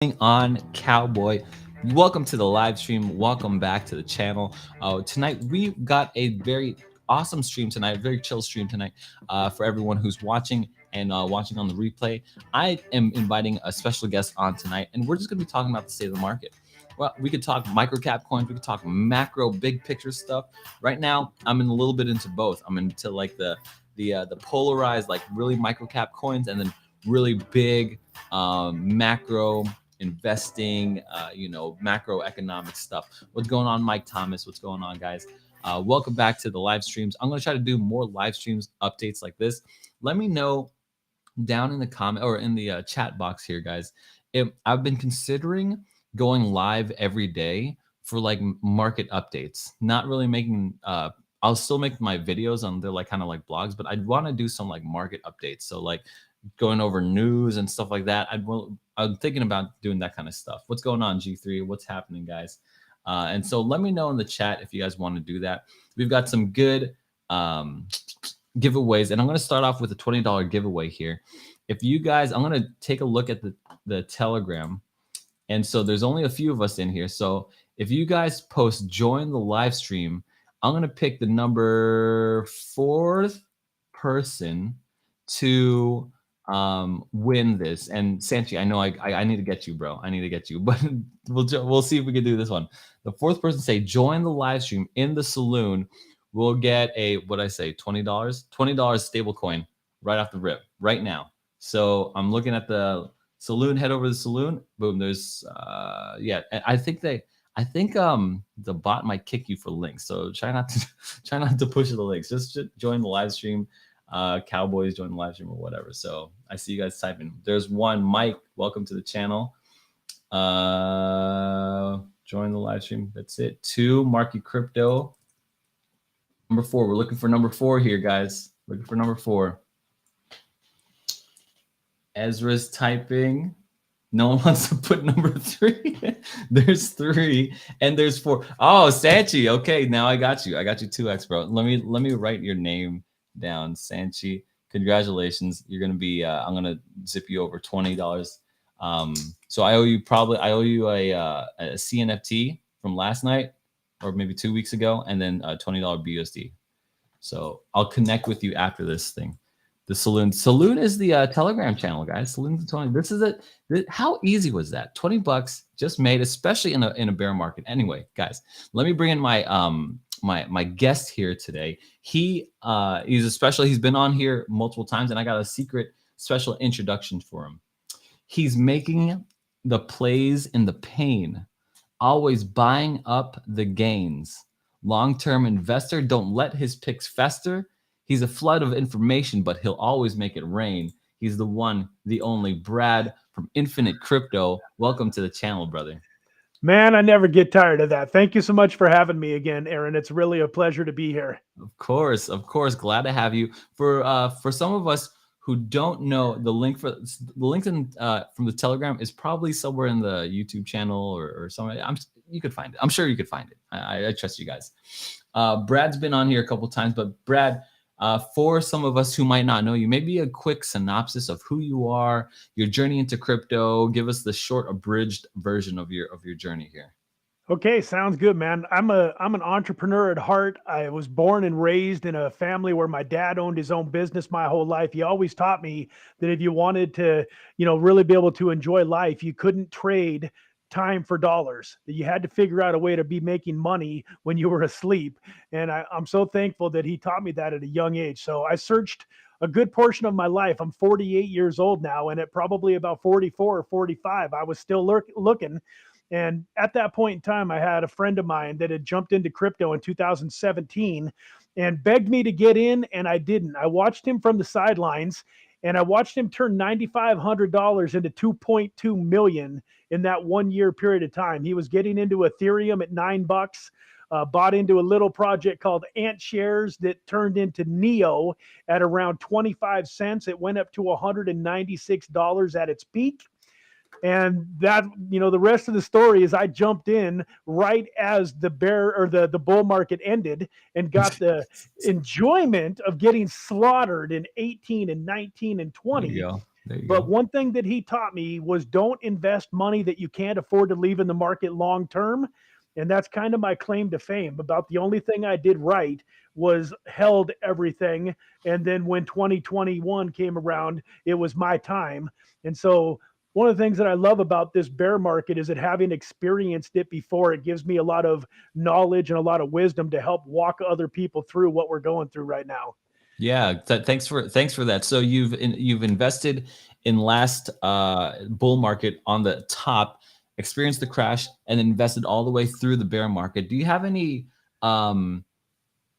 On Cowboy. Welcome to the live stream. Welcome back to the channel. Tonight we got a very awesome stream tonight, a very chill stream tonight for everyone who's watching and watching on the replay. I am inviting a special guest on tonight, and we're just going to be talking about the state of the market. Well, we could talk microcap coins, we could talk macro, big picture stuff. Right now, I'm in a little bit into both. I'm into like the polarized, like really microcap coins, and then really big macro investing, macroeconomic stuff. What's going on, Mike Thomas? What's going on, guys? Welcome back to the live streams. I'm going to try to do more live streams updates like this. Let me know down in the comment or in the chat box here, guys. If I've been considering going live every day for like market updates, not really making I'll still make my videos on they're like kind of like blogs, but I'd want to do some like market updates. So like going over news and stuff like that. I'm thinking about doing that kind of stuff. What's going on, G3? What's happening, guys? And so let me know in the chat if you guys want to do that. We've got some good giveaways, and I'm going to start off with a $20 giveaway here. If you guys, I'm going to take a look at the Telegram, and so there's only a few of us in here. So if you guys post join the live stream, I'm going to pick the number 4th person to win this. And Sanchi, I know I need to get you, bro. I need to get you, but we'll see if we can do this one. The 4th person say join the live stream in the saloon. We'll get a what I say $20 stable coin right off the rip right now. So I'm looking at the saloon. Head over to the saloon. Boom. There's yeah. I think the bot might kick you for links. So try not to push the links. Just join the live stream. Cowboys join the live stream or whatever. So I see you guys typing. There's one. Mike, welcome to the channel. Join the live stream. That's it. 2, Marky Crypto. Number 4. We're looking for number 4 here, guys. Looking for number 4. Ezra's typing. No one wants to put number 3. There's 3 and there's 4. Oh, Sanchi. Okay, now I got you. I got you 2x, bro. Let me write your name down. Sanchi, congratulations. You're gonna be I'm gonna zip you over $20. So I owe you a CNFT from last night or maybe 2 weeks ago, and then a $20 BUSD. So I'll connect with you after this thing. The saloon is the Telegram channel, guys. Saloon's the 20. This is it. How easy was that? $20 just made, especially in a bear market. Anyway, guys, let me bring in my my guest here today. He's a special. He's been on here multiple times, and I got a secret special introduction for him. He's making the plays in the pain, always buying up the gains. Long-term investor, don't let his picks fester. He's a flood of information, but he'll always make it rain. He's the one, the only Brad from Infinite Crypto. Welcome to the channel, brother. Man, I never get tired of that. Thank you so much for having me again, Aaron. It's really a pleasure to be here. Of course. Glad to have you. For some of us who don't know, the link in from the Telegram is probably somewhere in the YouTube channel or somewhere. You could find it. I'm sure you could find it. I trust you guys. Brad's been on here a couple times, but Brad, for some of us who might not know you, maybe a quick synopsis of who you are, your journey into crypto. Give us the short, abridged version of your journey here. Okay, sounds good, man. I'm an entrepreneur at heart. I was born and raised in a family where my dad owned his own business my whole life. He always taught me that if you wanted to, really be able to enjoy life, you couldn't trade time for dollars, that you had to figure out a way to be making money when you were asleep. And I'm so thankful that he taught me that at a young age. So I searched a good portion of my life. I'm 48 years old now, and at probably about 44 or 45, I was still looking. And at that point in time, I had a friend of mine that had jumped into crypto in 2017 and begged me to get in, and I didn't. I watched him from the sidelines, and I watched him turn $9,500 into 2.2 million in that 1 year period of time. He was getting into Ethereum at $9, bought into a little project called Ant Shares that turned into Neo at around 25 cents. It went up to $196 at its peak. And that, the rest of the story is I jumped in right as the bear or the bull market ended and got the enjoyment of getting slaughtered in 18 and 19 and 20. There you But go. one thing that he taught me was don't invest money that you can't afford to leave in the market long term. And that's kind of my claim to fame. About the only thing I did right was held everything. And then when 2021 came around, it was my time. And so one of the things that I love about this bear market is that having experienced it before, it gives me a lot of knowledge and a lot of wisdom to help walk other people through what we're going through right now. Yeah, thanks for that. So you've invested in last bull market on the top, experienced the crash, and invested all the way through the bear market. Do you have any um,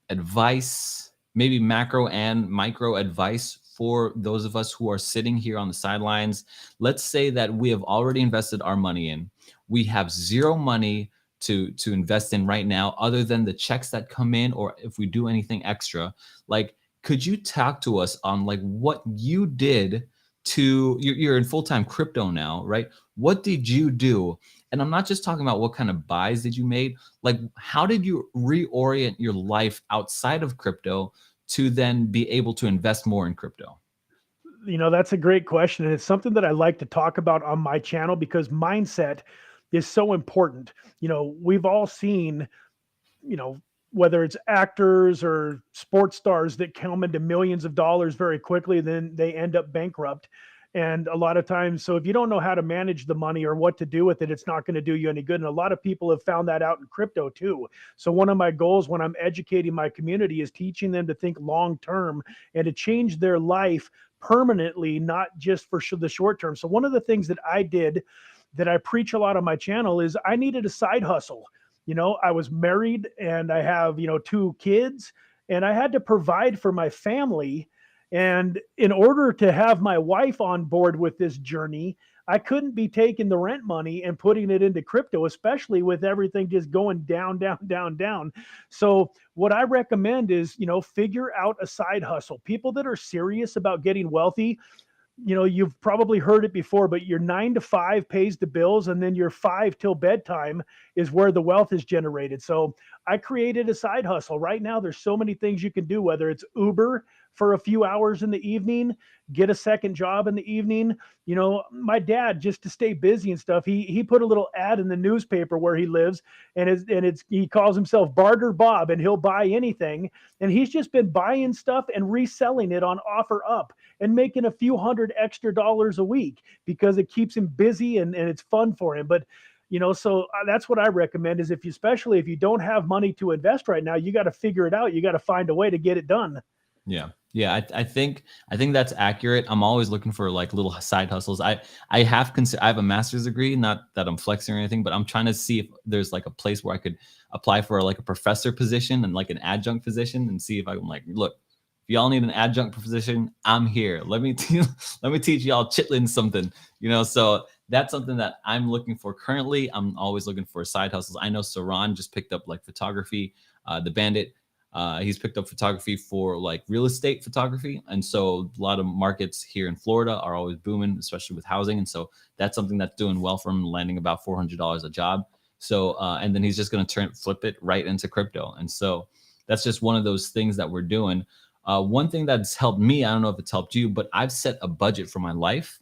advice, maybe macro and micro advice for those of us who are sitting here on the sidelines? Let's say that we have already invested our money in. We have zero money to invest in right now, other than the checks that come in, or if we do anything extra. Like, could you talk to us on like what you did to you're in full-time crypto now, right? What did you do? And I'm not just talking about what kind of buys did you made, like how did you reorient your life outside of crypto to then be able to invest more in crypto? That's a great question. And it's something that I like to talk about on my channel because mindset is so important. We've all seen, you know, whether it's actors or sports stars that come into millions of dollars very quickly, then they end up bankrupt. And a lot of times, so if you don't know how to manage the money or what to do with it, it's not going to do you any good. And a lot of people have found that out in crypto too. So one of my goals when I'm educating my community is teaching them to think long term and to change their life permanently, not just for the short term. So one of the things that I did that I preach a lot on my channel is I needed a side hustle. I was married and I have, two kids, and I had to provide for my family. And in order to have my wife on board with this journey, I couldn't be taking the rent money and putting it into crypto, especially with everything just going down, down, down, down. So, what I recommend is, figure out a side hustle. People that are serious about getting wealthy, you've probably heard it before, but your 9 to 5 pays the bills, and then your 5 till bedtime is where the wealth is generated. So I created a side hustle. Right now, there's so many things you can do, whether it's Uber for a few hours in the evening, get a second job in the evening. My dad, just to stay busy and stuff, he put a little ad in the newspaper where he lives, and he calls himself Barter Bob, and he'll buy anything. And he's just been buying stuff and reselling it on OfferUp and making a few hundred extra dollars a week because it keeps him busy and it's fun for him. But so that's what I recommend is especially if you don't have money to invest right now, you got to figure it out. You got to find a way to get it done. Yeah. Yeah, I think that's accurate. I'm always looking for like little side hustles. I have a master's degree, not that I'm flexing or anything, but I'm trying to see if there's like a place where I could apply for like a professor position and like an adjunct position and see if I can like, look, if y'all need an adjunct position, I'm here. Let me teach y'all chitlin something, So that's something that I'm looking for currently. I'm always looking for side hustles. I know Saran just picked up like photography, the Bandit. He's picked up photography for like real estate photography. And so a lot of markets here in Florida are always booming, especially with housing. And so that's something that's doing well for him, landing about $400 a job. So, and then he's just going to flip it right into crypto. And so that's just one of those things that we're doing. One thing that's helped me, I don't know if it's helped you, but I've set a budget for my life.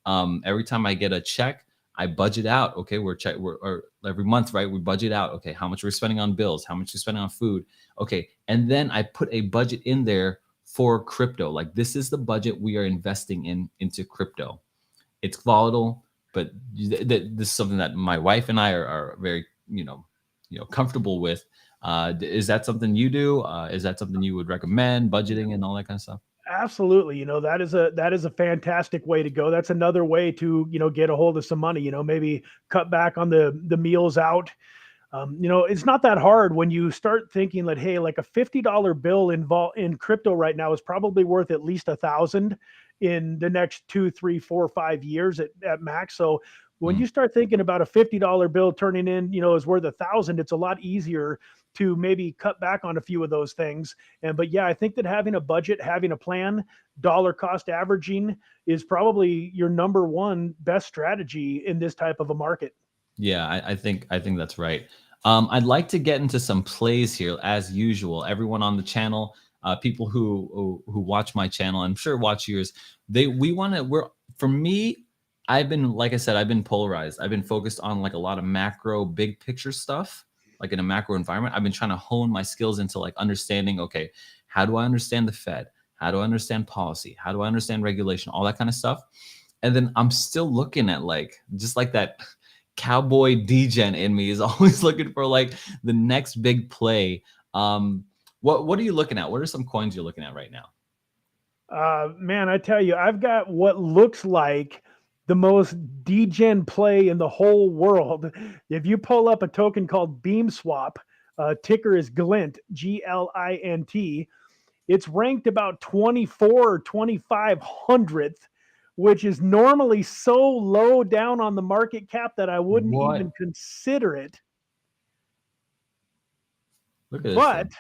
Every time I get a check, I budget out. Okay, or every month, right? We budget out. Okay, how much we're spending on bills, how much we're spending on food. Okay, and then I put a budget in there for crypto. Like this is the budget we are investing into crypto. It's volatile, but this is something that my wife and I are very comfortable with. Is that something you do? Is that something you would recommend? Budgeting and all that kind of stuff. Absolutely. That is a fantastic way to go. That's another way to, get a hold of some money, maybe cut back on the meals out. It's not that hard when you start thinking that, hey, like a $50 bill in crypto right now is probably worth at least 1,000 in the next 2, 3, 4, 5 years at max. So when you start thinking about a $50 bill turning in, is worth 1,000, it's a lot easier to maybe cut back on a few of those things. But yeah, I think that having a budget, having a plan, dollar cost averaging is probably your number one best strategy in this type of a market. Yeah, I think that's right. I'd like to get into some plays here, as usual. Everyone on the channel, people who watch my channel, I'm sure watch yours. We're For me, I've been, like I said, I've been polarized. I've been focused on like a lot of macro, big picture stuff, like in a macro environment. I've been trying to hone my skills into like understanding, okay, how do I understand the Fed? How do I understand policy? How do I understand regulation? All that kind of stuff. And then I'm still looking at like, just like that cowboy degen in me is always looking for like the next big play. What are you looking at? What are some coins you're looking at right now? Man, I tell you, I've got what looks like the most degen play in the whole world. If you pull up a token called Beam Swap, ticker is Glint, GLINT. It's ranked about 24 or 2500th, which is normally so low down on the market cap that I wouldn't What? even consider it. Look at this But thing.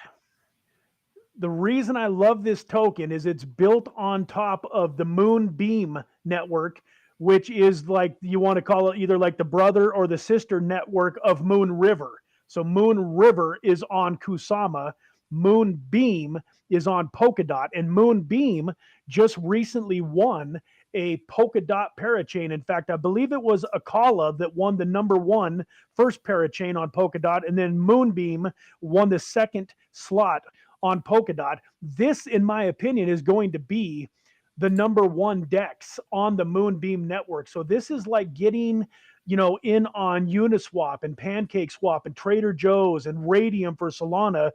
the reason I love this token is it's built on top of the Moonbeam network, which is like, you want to call it either like the brother or the sister network of Moon River. So Moon River is on Kusama, Moonbeam is on Polkadot, and Moonbeam just recently won a Polkadot parachain. In fact, I believe it was Akala that won the number one first parachain on Polkadot, and then Moonbeam won the second slot on Polkadot. This, in my opinion, is going to be the number one DEX on the Moonbeam network. So this is like getting, in on Uniswap and PancakeSwap and Trader Joe's and Radium for Solana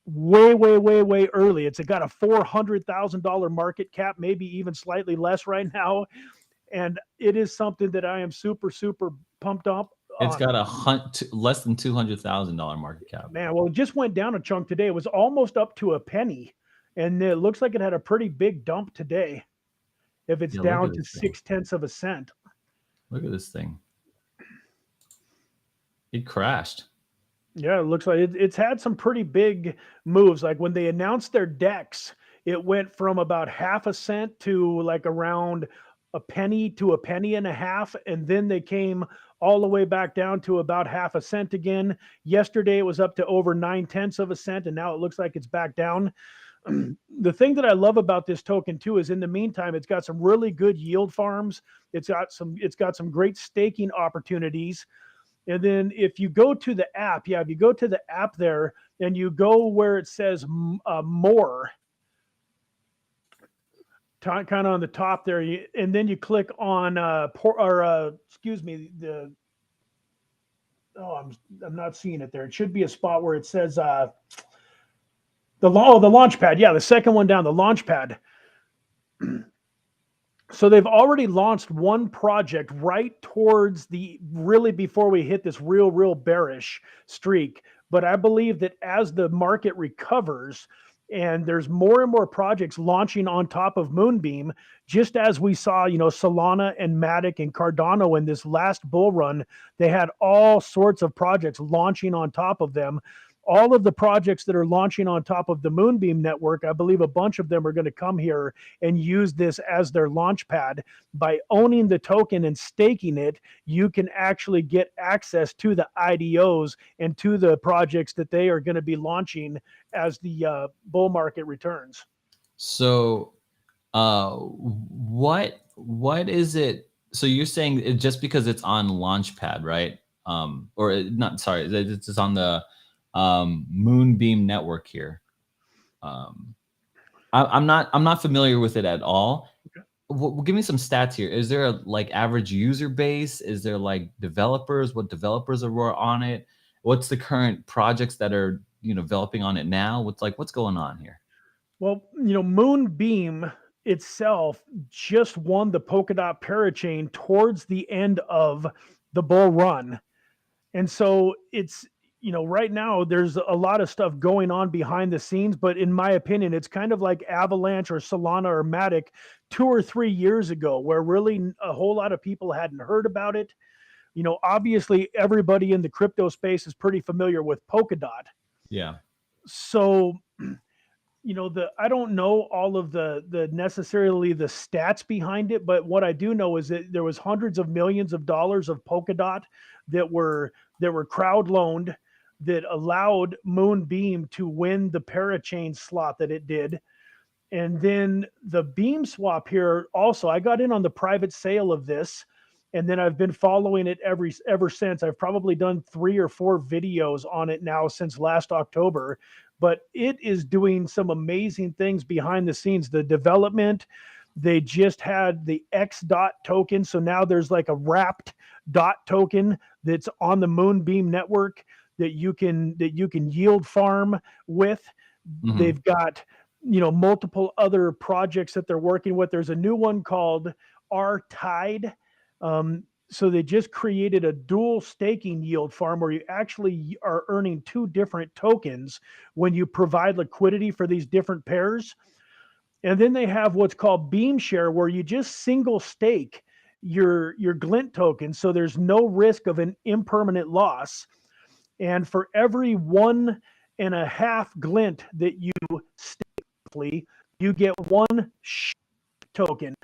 way, way, way, way early. It's got a $400,000 market cap, maybe even slightly less right now. And it is something that I am super, super pumped up It's on. got less than $200,000 market cap. Man, well, it just went down a chunk today. It was almost up to a penny, and it looks like it had a pretty big dump today. If it's Yeah, look down at to this thing. 0.6 of a cent. Look at this thing. It crashed. Yeah, it looks like it's had some pretty big moves. Like when they announced their decks, it went from about half a cent to like around a penny to a penny and a half. And then they came all the way back down to about half a cent again. Yesterday, it was up to over 9/10 of a cent. And now it looks like it's back down. The thing that I love about this token too is in the meantime, it's got some really good yield farms. It's got some great staking opportunities. And then if you go to the app, if you go to the app there and you go where it says more, kind of on the top there, and then you click on excuse me, I'm not seeing it there. It should be a spot where it says the launch pad. Yeah, the second one down, the launch pad. So they've already launched one project right towards the really before we hit this real bearish streak. But I believe that as the market recovers and there's more and more projects launching on top of Moonbeam, just as we saw, Solana and Matic and Cardano in this last bull run, they had all sorts of projects launching on top of them. All of the projects that are launching on top of the Moonbeam network, I believe a bunch of them are going to come here and use this as their launch pad. By owning the token and staking it, you can actually get access to the IDOs and to the projects that they are going to be launching as the bull market returns. So, what is it? So you're saying it just because it's on Launchpad, right? Not. Sorry, it's just on the Moonbeam network here. I'm not familiar with it at all. Give me some stats here. Is there a like average user base? Is there like developers? What developers are on it? What's the current projects that are developing on it now? What's going on here? Well, Moonbeam itself just won the Polkadot Parachain towards the end of the bull run. And so it's, right now there's a lot of stuff going on behind the scenes, but in my opinion, it's kind of like Avalanche or Solana or Matic 2 or 3 years ago, where really a whole lot of people hadn't heard about it. Obviously everybody in the crypto space is pretty familiar with Polkadot. Yeah. So, I don't know all of the necessarily the stats behind it, but what I do know is that there was hundreds of millions of dollars of Polkadot that were crowd loaned that allowed Moonbeam to win the parachain slot that it did. And then the Beam swap here also, I got in on the private sale of this, and then I've been following it ever since. I've probably done 3 or 4 videos on it now since last October, but it is doing some amazing things behind the scenes. The development, they just had the X dot token, so now there's like a wrapped dot token that's on the Moonbeam network that you can yield farm with. Mhm. They've got, multiple other projects that they're working with. There's a new one called R Tide. So they just created a dual staking yield farm where you actually are earning 2 different tokens when you provide liquidity for these different pairs. And then they have what's called Beam Share, where you just single stake your Glint token, so there's no risk of an impermanent loss. And for every 1.5 Glint that you stake, you get 1 token.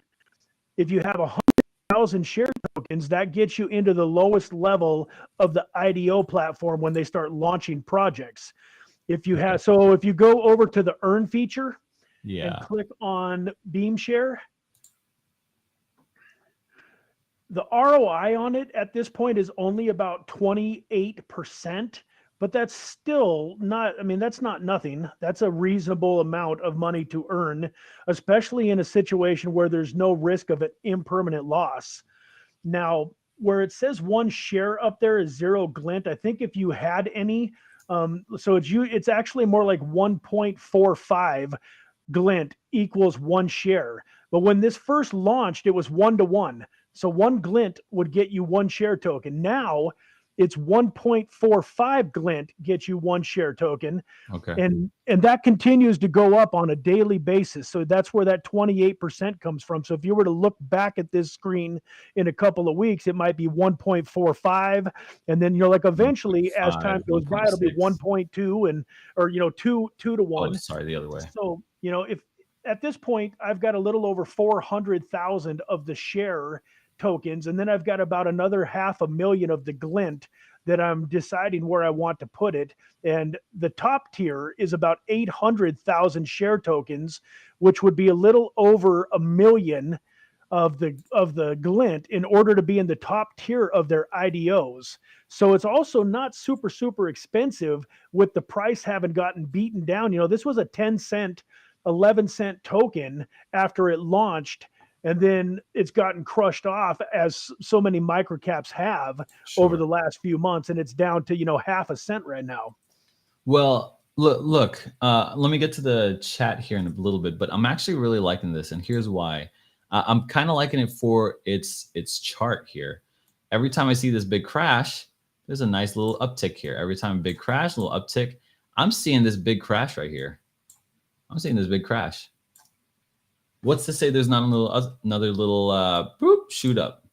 If you have 100,000 share tokens, that gets you into the lowest level of the IDO platform when they start launching projects. If you go over to the earn feature and click on Beam Share, the ROI on it at this point is only about 28%, but that's still not, that's not nothing. That's a reasonable amount of money to earn, especially in a situation where there's no risk of an impermanent loss. Now, where it says 1 share up there is 0 Glint. I think if you had any, so it's actually more like 1.45 Glint equals 1 share. But when this first launched, it was 1-to-1. So 1 Glint would get you 1 share token. Now it's 1.45 Glint gets you 1 share token. Okay. And that continues to go up on a daily basis. So that's where that 28% comes from. So if you were to look back at this screen in a couple of weeks, it might be 1.45. And then, eventually as time goes by, it'll be 1.2 and, or, 2-to-1. Oh, sorry, the other way. So, if at this point, I've got a little over 400,000 of the share tokens, and then I've got about another 500,000 of the Glint that I'm deciding where I want to put it. And the top tier is about 800,000 share tokens, which would be a little over 1 million of the Glint in order to be in the top tier of their IDOs. So it's also not super expensive with the price having gotten beaten down. This was a 10-cent, 11-cent token after it launched, and then it's gotten crushed off as so many microcaps have over the last few months, and it's down to half a cent right now. Well, look, let me get to the chat here in a little bit, but I'm actually really liking this, and here's why. I'm kind of liking it for its chart here. Every time I see this big crash, there's a nice little uptick here. Every time a big crash, a little uptick. I'm seeing this big crash right here. I'm seeing this big crash. What's to say there's not another little boop shoot up,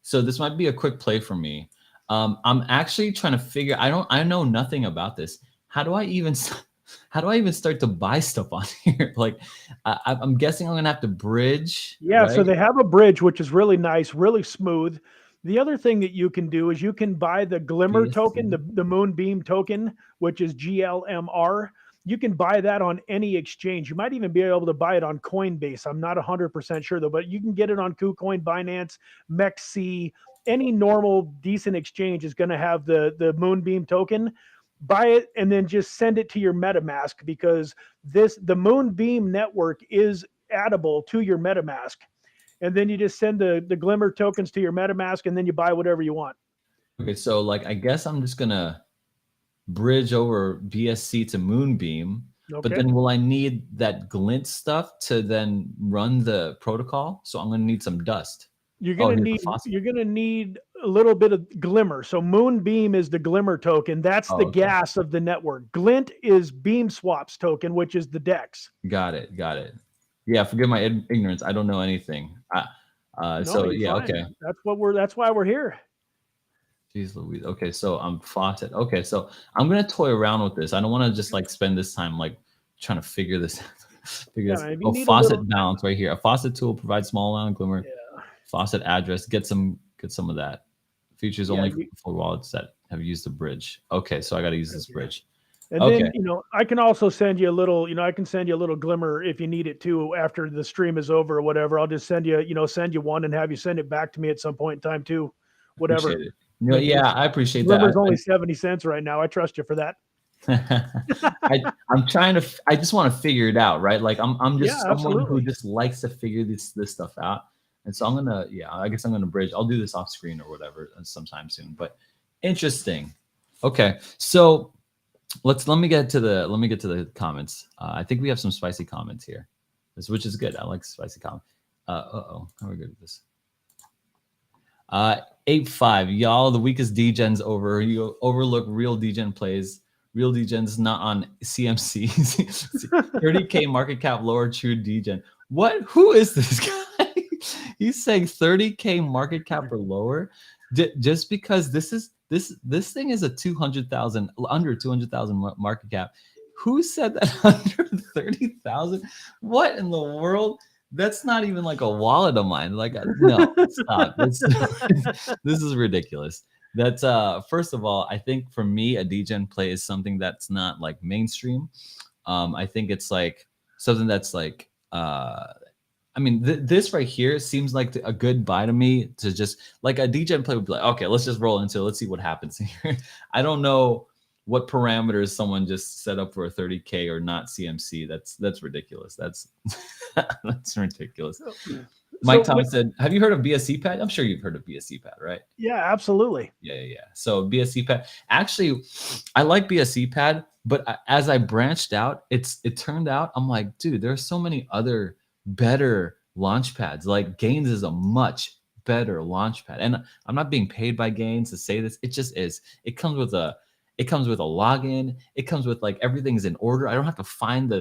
So this might be a quick play for me. I'm actually trying to figure. I know nothing about this. How do I even start to buy stuff on here? Like, I'm guessing I'm gonna have to bridge. Yeah, right? So they have a bridge, which is really nice, really smooth. The other thing that you can do is you can buy the Glimmer token, the Moonbeam token, which is GLMR. You can buy that on any exchange. You might even be able to buy it on Coinbase. I'm not 100% sure though, but you can get it on KuCoin, Binance, MEXC. Any normal decent exchange is going to have the Moonbeam token. Buy it and then just send it to your MetaMask, because the Moonbeam network is addable to your MetaMask. And then you just send the Glimmer tokens to your MetaMask, and then you buy whatever you want. Okay, so I guess I'm just gonna bridge over BSC to Moonbeam, but then will I need that Glint stuff to then run the protocol? So I'm gonna need some dust. You're gonna need a little bit of Glimmer. So Moonbeam is the Glimmer token. That's the gas of the network. Glint is Beam Swap's token, which is the DEX. Got it. Yeah, forgive my ignorance. I don't know anything. Okay. That's why we're here. Jeez Louise. Okay, so I'm Faucet. Okay, so I'm gonna toy around with this. I don't want to just spend this time trying to figure this. Faucet balance right here. A Faucet tool provides small amount of Glimmer. Yeah. Faucet address. Get some of that. Features only for wallets that have used the bridge. Okay, so I got to use this bridge. And then, Okay. I can also send you a little, I can send you a little glimmer if you need it too after the stream is over or whatever. I'll just send you one and have you send it back to me at some point in time too. Whatever. Appreciate it. I mean, Yeah, I appreciate that. glimmer's only 70 cents right now. I trust you for that. I'm trying to. I just want to figure it out, right? Like I'm Yeah, just someone who absolutely. just likes to figure this stuff out, and so I'm gonna. Yeah, I guess I'm gonna bridge. I'll do this off screen or whatever sometime soon. But interesting. Okay, so let me get to the comments. I think we have some spicy comments here, which is good. I like spicy comments. Oh, how are we good at this? 8-5, y'all. The weakest degens over. You overlook real degen plays. Real degens not on CMC. 30K market cap lower true degen. What? Who is this guy? He's saying 30K market cap or lower, just because this thing is a 200,000 under 200,000 market cap. Who said that under 30,000? What in the world? That's not even like a wallet of mine. Like, no, stop. This is ridiculous. That's first of all, I think for me, a degen play is something that's not like mainstream. I think it's like something that's like I mean, this right here seems like a good buy to me, to just like a degen play would be like, okay, let's just roll into it. Let's see what happens here. I don't know what parameters someone just set up for a 30K or not CMC. That's ridiculous. That's that's ridiculous. Mike Thomas said, have you heard of BSC pad? I'm sure you've heard of BSC pad, right? Yeah, absolutely. Yeah. So BSC pad. Actually, I like BSC pad, but as I branched out, it turned out I'm like, dude, there are so many other better launch pads. Like Gains is a much better launch pad. And I'm not being paid by Gains to say this. It just is. It comes with a login. It comes with like everything's in order. I don't have to find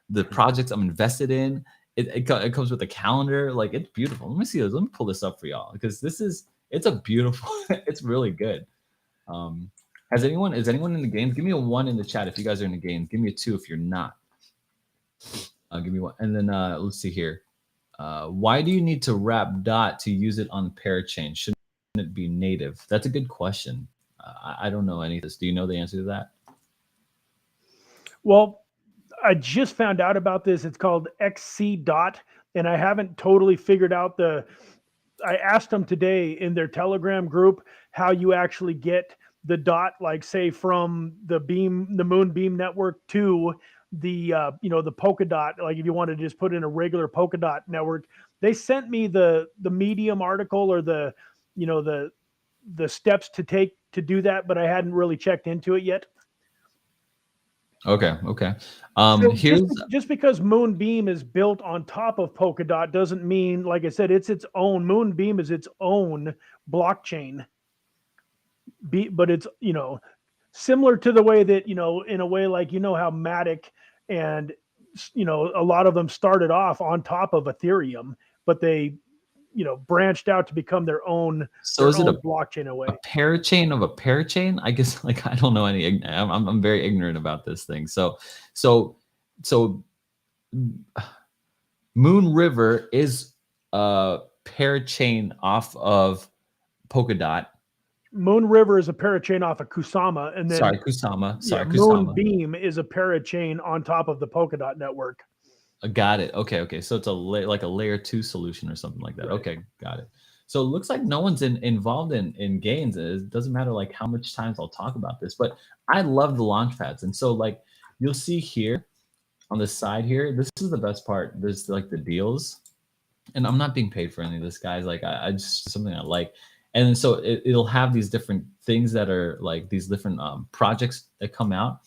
the projects I'm invested in. It comes with a calendar. Like, it's beautiful. Let me see this. Let me pull this up for y'all, because it's a beautiful, it's really good. Is anyone in the games? Give me a 1 in the chat if you guys are in the games. Give me a 2 if you're not. Give me 1. And then let's see here. Why do you need to wrap dot to use it on parachain? Shouldn't it be native? That's a good question. I don't know any of this. Do you know the answer to that? Well, I just found out about this. It's called XC dot, and I haven't totally figured out I asked them today in their Telegram group how you actually get the dot, like say from the Moonbeam network to the the Polkadot. Like if you wanted to just put in a regular Polkadot network, they sent me the Medium article or the steps to take to do that, but I hadn't really checked into it yet. Okay. So Here's just because Moonbeam is built on top of Polkadot doesn't mean, like I said, it's its own. Moonbeam is its own blockchain. But it's similar to the way that in a way like how Matic and a lot of them started off on top of Ethereum, but they branched out to become their own. So is it a blockchain away? A parachain of a parachain? I guess, like, I don't know any. I'm very ignorant about this thing. So Moon River is a parachain off of Polkadot. Moon River is a parachain off of Kusama, and then Kusama. Moonbeam is a parachain on top of the Polkadot network. Got it. Okay. So it's like a layer 2 solution or something like that. Right. Okay, got it. So it looks like no one's involved in Gains. It doesn't matter like how much times I'll talk about this, but I love the launch pads. And so like you'll see here on the side here, this is the best part. There's like the deals, and I'm not being paid for any of this, guys. Like I just something I like. And so it'll have these different things that are like these different projects that come out.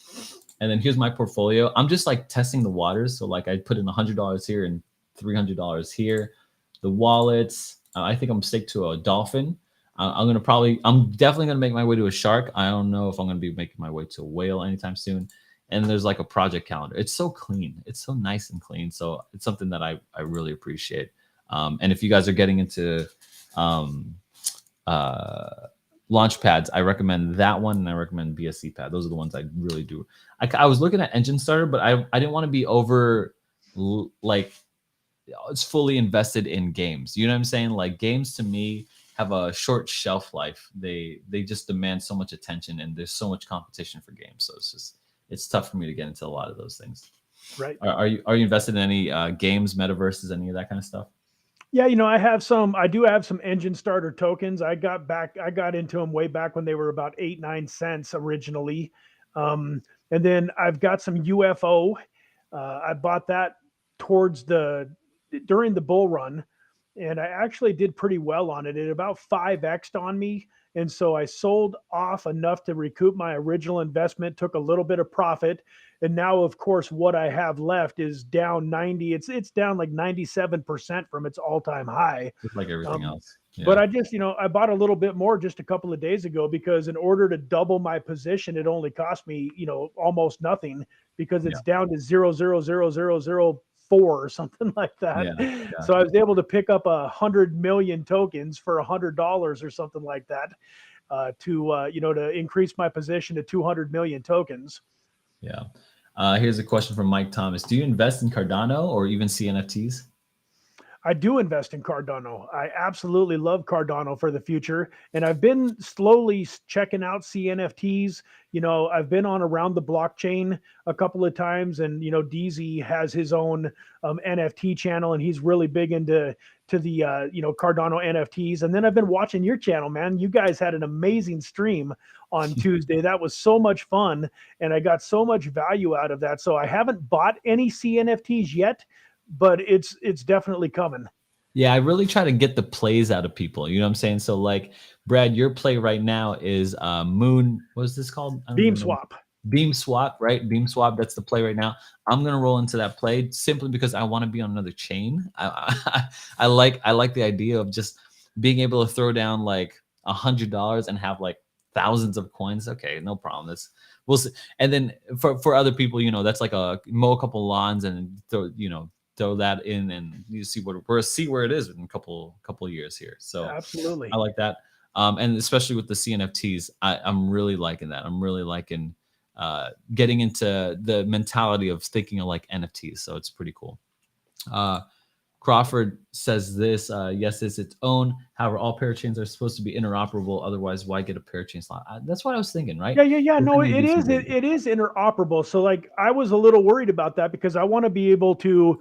And then here's my portfolio. I'm just like testing the waters. So like I put in $100 here and $300 here. The wallets, I think I'm stick to a dolphin. I'm definitely gonna make my way to a shark. I don't know if I'm gonna be making my way to a whale anytime soon. And there's like a project calendar. It's so clean. It's so nice and clean. So it's something that I really appreciate. And if you guys are getting into launch pads, I recommend that one, and I recommend BSC pad. Those are the ones I really do. I was looking at Engine Starter, but I didn't want to be over like it's fully invested in games. You know what I'm saying? Like games to me have a short shelf life. They just demand so much attention, and there's so much competition for games. So it's tough for me to get into a lot of those things. Right. Are you invested in any games, metaverses, any of that kind of stuff? Yeah, I do have some engine starter tokens. I got into them way back when they were about 8, 9 cents originally. And then I've got some UFO. I bought that towards during the bull run, and I actually did pretty well on it. It about 5x'd on me. And so I sold off enough to recoup my original investment, took a little bit of profit. And now, of course, what I have left is down 90. It's down like 97% from its all-time high. Just like everything Um, else. but Yeah. I just, I bought a little bit more just a couple of days ago because in order to double my position, it only cost me, almost nothing because Yeah. it's down to 0.00004 or something like that. Yeah. So I Gotcha. was able to pick up 100 million tokens for $100 or something like that to increase my position to 200 million tokens. Yeah. Here's a question from Mike Thomas. Do you invest in Cardano or even CNFTs? I do invest in Cardano. I absolutely love Cardano for the future. And I've been slowly checking out CNFTs. I've been on Around the Blockchain a couple of times, and DZ has his own NFT channel, and he's really big into the Cardano NFTs. And then I've been watching your channel, man. You guys had an amazing stream on Tuesday. That was so much fun, and I got so much value out of that. So I haven't bought any CNFTs yet, but it's definitely coming. Yeah, I really try to get the plays out of people. You know what I'm saying? So like, Brad, your play right now is Moon. What is this called? I don't Beam even know. swap. Beam swap, right? Beam swap. That's the play right now. I'm gonna roll into that play simply because I want to be on another chain. I like the idea of just being able to throw down like $100 and have like thousands of coins. Okay, no problem. We'll see. And then for other people, that's like a mow a couple lawns and throw that in and you see where it is in a couple years here. So Absolutely. I like that. And especially with the CNFTs, I'm really liking that. I'm really liking getting into the mentality of thinking of like NFTs. So it's pretty cool. Crawford says this, yes, it's its own. However, all parachains are supposed to be interoperable. Otherwise, why get a parachain slot? That's what I was thinking, right? Yeah. No, Isn't it is. It is interoperable. So like, I was a little worried about that because I want to be able to.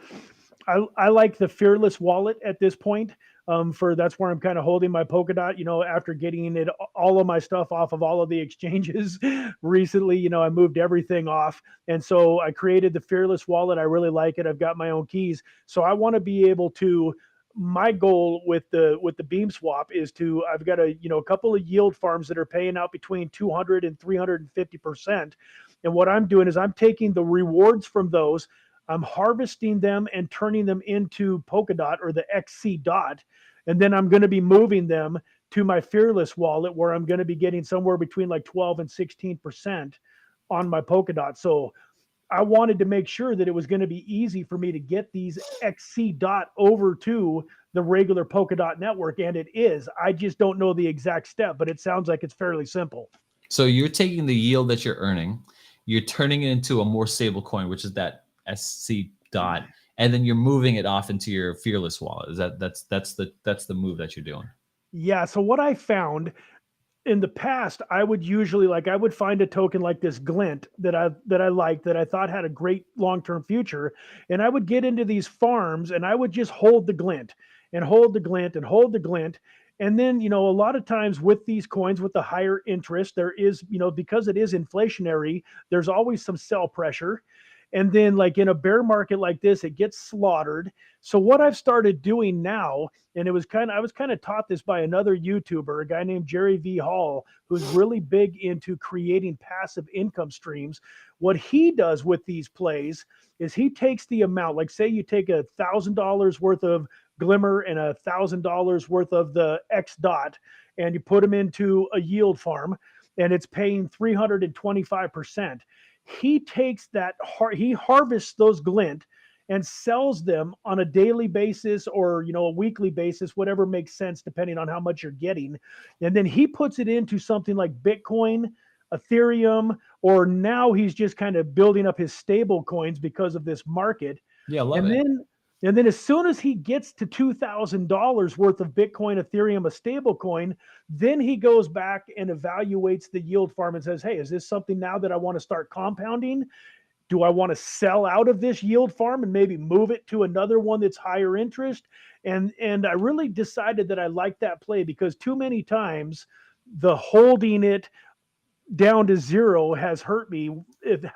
I like the Fearless wallet at this point. That's where I'm kind of holding my Polkadot. After getting all of my stuff off of all of the exchanges recently, I moved everything off, and so I created the Fearless wallet. I really like it. I've got my own keys, so I want to be able to. My goal with the Beam swap is I've got a couple of yield farms that are paying out between 200 and 350%, and what I'm doing is I'm taking the rewards from those. I'm harvesting them and turning them into Polkadot or the XC dot. And then I'm going to be moving them to my Fearless wallet where I'm going to be getting somewhere between like 12 and 16% on my Polkadot. So I wanted to make sure that it was going to be easy for me to get these XC dot over to the regular Polkadot network. And it is. I just don't know the exact step, but it sounds like it's fairly simple. So you're taking the yield that you're earning, you're turning it into a more stable coin, which is that SC dot, and then you're moving it off into your Fearless wallet. Is that's the move that you're doing? Yeah. So what I found in the past, I would usually I would find a token like this Glint that I liked, that I thought had a great long-term future, and I would get into these farms and I would just hold the Glint and hold the Glint and hold the Glint. And then, a lot of times with these coins with the higher interest, there is, because it is inflationary, there's always some sell pressure. And then like in a bear market like this, it gets slaughtered. So what I've started doing now, and I was kind of taught this by another YouTuber, a guy named Jerry V. Hall, who's really big into creating passive income streams. What he does with these plays is he takes the amount, like say you take $1,000 worth of Glimmer and $1,000 worth of the X dot, and you put them into a yield farm and it's paying 325%. He takes he harvests those Glint and sells them on a daily basis or a weekly basis, whatever makes sense depending on how much you're getting. And then he puts it into something like Bitcoin, Ethereum, or now he's just kind of building up his stable coins because of this market. Yeah, I love And it. then And then as soon as he gets to $2,000 worth of Bitcoin, Ethereum, a stable coin, then he goes back and evaluates the yield farm and says, hey, is this something now that I want to start compounding? Do I want to sell out of this yield farm and maybe move it to another one that's higher interest? And I really decided that I like that play, because too many times the holding it down to zero has hurt me,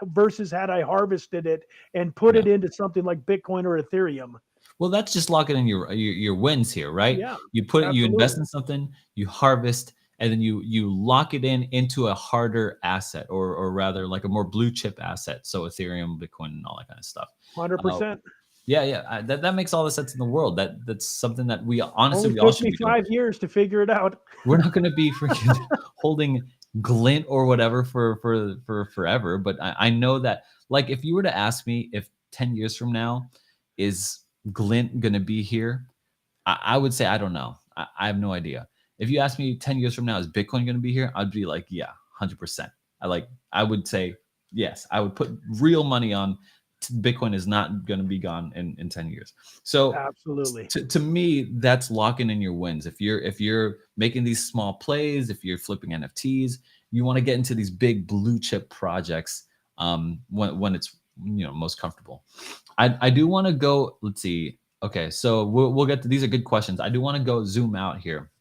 versus had I harvested it and put Yeah. it into something like Bitcoin or Ethereum. Well, that's just locking in your wins here, right? Yeah, You invest absolutely. in something, you harvest, and then you lock it in into a harder asset, or rather like a more blue chip asset. So Ethereum, Bitcoin, and all that kind of stuff. Uh, 100%. yeah, yeah, that makes all the sense in the world. That's something that we honestly Only we all took should me be doing. 5 years to figure it out. We're not going to be freaking holding glint or whatever for forever. But I know that, like, if you were to ask me if 10 years from now is glint going to be here, I would say I don't know. I have no idea. If you ask me 10 years from now, is Bitcoin going to be here? I'd be like, yeah, 100%. I would say yes. I would put real money on Bitcoin is not going to be gone in 10 years. So Absolutely. to me, that's locking in your wins. If you're making these small plays, if you're flipping NFTs, you want to get into these big blue chip projects when it's most comfortable. I do want to go. Let's see. Okay, so we'll get to these are good questions. I do want to go zoom out here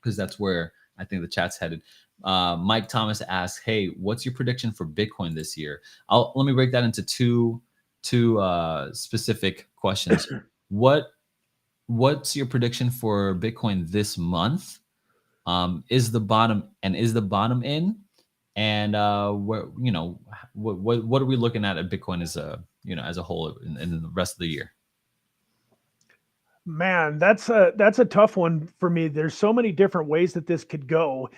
because that's where I think the chat's headed. Mike Thomas asks, "Hey, what's your prediction for Bitcoin this year?" Let me break that into two specific questions. What's your prediction for Bitcoin this month? Is the bottom in? And what are we looking at Bitcoin as a whole in the rest of the year? Man, that's a tough one for me. There's so many different ways that this could go.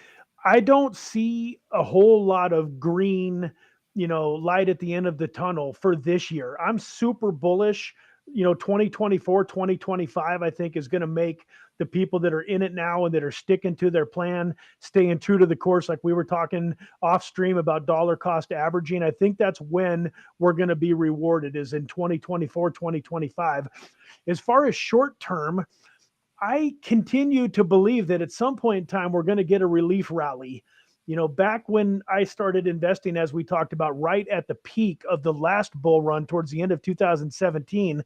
I don't see a whole lot of green, light at the end of the tunnel for this year. I'm super bullish. 2024, 2025, I think is going to make the people that are in it now and that are sticking to their plan, staying true to the course, like we were talking off stream about dollar cost averaging. I think that's when we're going to be rewarded, is in 2024, 2025. As far as short term, I continue to believe that at some point in time, we're going to get a relief rally. Back when I started investing, as we talked about, right at the peak of the last bull run towards the end of 2017,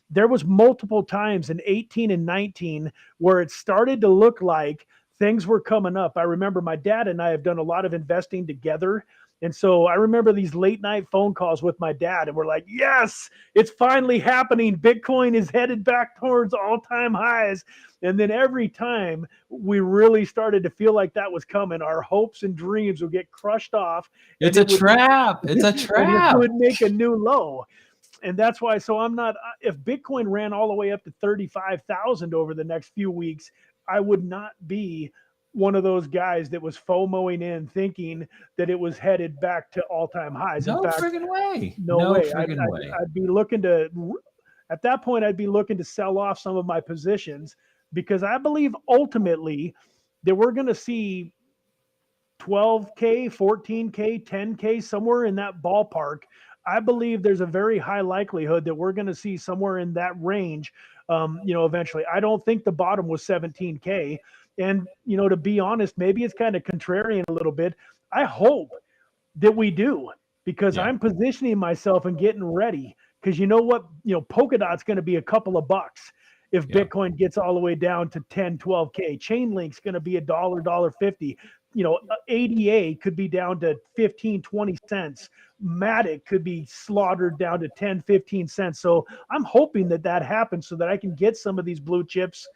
there was multiple times in 18 and 19 where it started to look like things were coming up. I remember my dad and I have done a lot of investing together. And so I remember these late night phone calls with my dad, and we're like, yes, it's finally happening. Bitcoin is headed back towards all time highs. And then every time we really started to feel like that was coming, our hopes and dreams would get crushed off. It's And a it would trap. It's a and it trap. would make a new low. And that's why, so I'm not, if Bitcoin ran all the way up to 35,000 over the next few weeks, I would not be one of those guys that was FOMOing in thinking that it was headed back to all-time highs. In No fact, friggin' way. no No way. friggin' way. I'd be looking to, at that point, I'd be looking to sell off some of my positions, because I believe ultimately that we're going to see 12K, 14K, 10K, somewhere in that ballpark. I believe there's a very high likelihood that we're going to see somewhere in that range, eventually. I don't think the bottom was 17K. And, to be honest, maybe it's kind of contrarian a little bit. I hope that we do, because Yeah. I'm positioning myself and getting ready. Because you know what? Polkadot's going to be a couple of bucks if Yeah. Bitcoin gets all the way down to 10, 12K. Chainlink's going to be $1.50. ADA could be down to 15, 20 cents. Matic could be slaughtered down to 10, 15 cents. So I'm hoping that that happens so that I can get some of these blue chips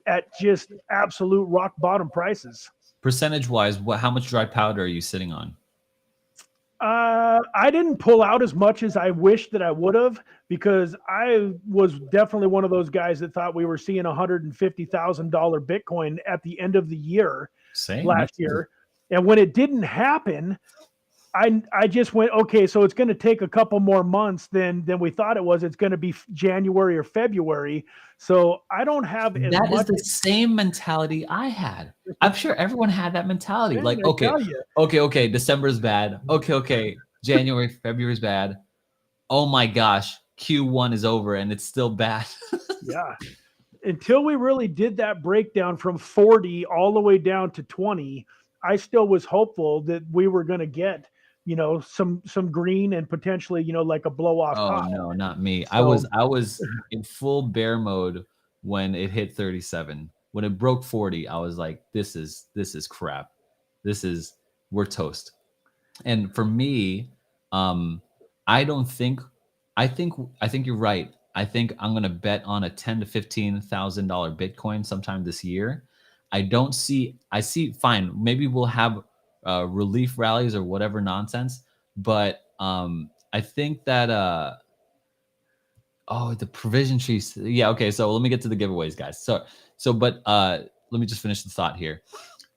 at just absolute rock bottom prices. Percentage wise, how much dry powder are you sitting on? I didn't pull out as much as I wish that I would have, because I was definitely one of those guys that thought we were seeing $150,000 Bitcoin at the end of the year Same. last year. And when it didn't happen, I just went, okay, so it's going to take a couple more months than we thought it was. It's going to be January or February. So I don't have as That is much. the same mentality I had. I'm sure everyone had that mentality. Man, Like, I tell you. okay, December is bad. Okay, January, February is bad. Oh my gosh, Q1 is over and it's still bad. Yeah. Until we really did that breakdown from 40 all the way down to 20, I still was hopeful that we were going to get, some green and potentially, like a blow off Oh high. no, not me. So I was in full bear mode when it hit 37. When it broke 40, I was like, this is crap. This is we're toast. And for me, um, I don't think I think you're right. I think I'm gonna bet on a $10,000 to $15,000 Bitcoin sometime this year. I see fine, maybe we'll have relief rallies or whatever nonsense, but I think that oh, the provision trees. Yeah, okay. So let me get to the giveaways, guys. But let me just finish the thought here.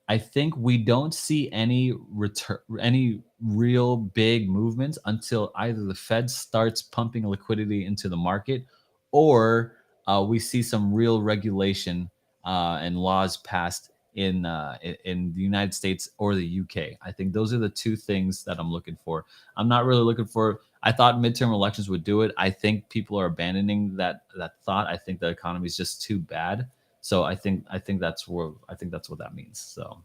I think we don't see any any real big movements until either the Fed starts pumping liquidity into the market, or we see some real regulation and laws passed in the United States or the UK. I think those are the two things that I'm looking for. I'm not really looking for. I thought midterm elections would do it. I think people are abandoning that thought. I think the economy is just too bad. So I think that's what that means. So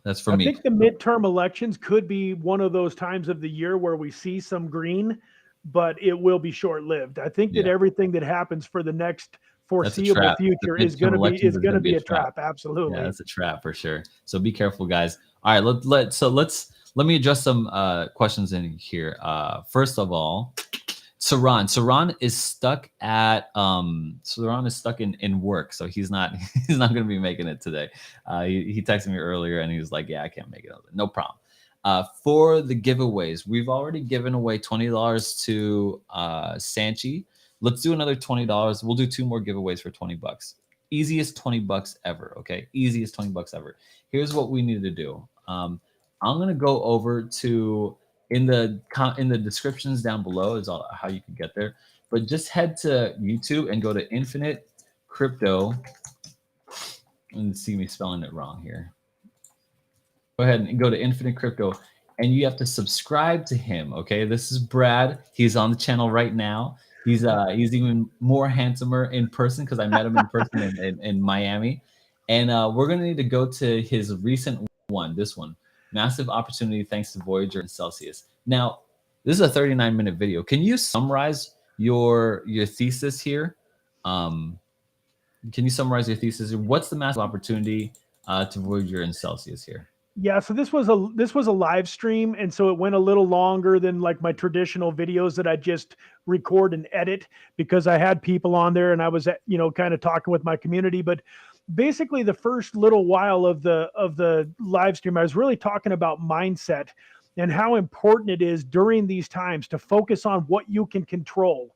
that's for I me. think the midterm elections could be one of those times of the year where we see some green, but it will be short lived. I think that Yeah, everything that happens for the next that's a foreseeable trap. The future is midterm going to be elections is going to be a a trap. trap. Yeah, Absolutely. that's a trap for sure. So be careful, guys. All right, let me address some questions in here. First of all, Saran is stuck at Saran is stuck in work, so he's not he's not going to be making it today. He texted me earlier and he was like, "Yeah, I can't make it." No problem. For the giveaways, we've already given away $20 to Sanchi. Let's do another $20. We'll do two more giveaways for $20. Easiest $20 ever. Okay, easiest $20 ever. Here's what we need to do. I'm gonna go over to in the descriptions down below is all how you can get there. But just head to YouTube and go to Infinite Crypto. And see me spelling it wrong here. Go ahead and go to Infinite Crypto, and you have to subscribe to him. Okay, this is Brad. He's on the channel right now. He's even more handsomer in person because I met him in person in Miami, and we're gonna need to go to his recent one. This one, massive opportunity thanks to Voyager and Celsius. Now, this is a 39-minute video. Can you summarize your thesis here? Can you summarize your thesis? What's the massive opportunity to Voyager and Celsius here? Yeah, so this was a live stream, and so it went a little longer than like my traditional videos that I just record and edit because I had people on there and I was kind of talking with my community. But basically, the first little while of the live stream, I was really talking about mindset and how important it is during these times to focus on what you can control.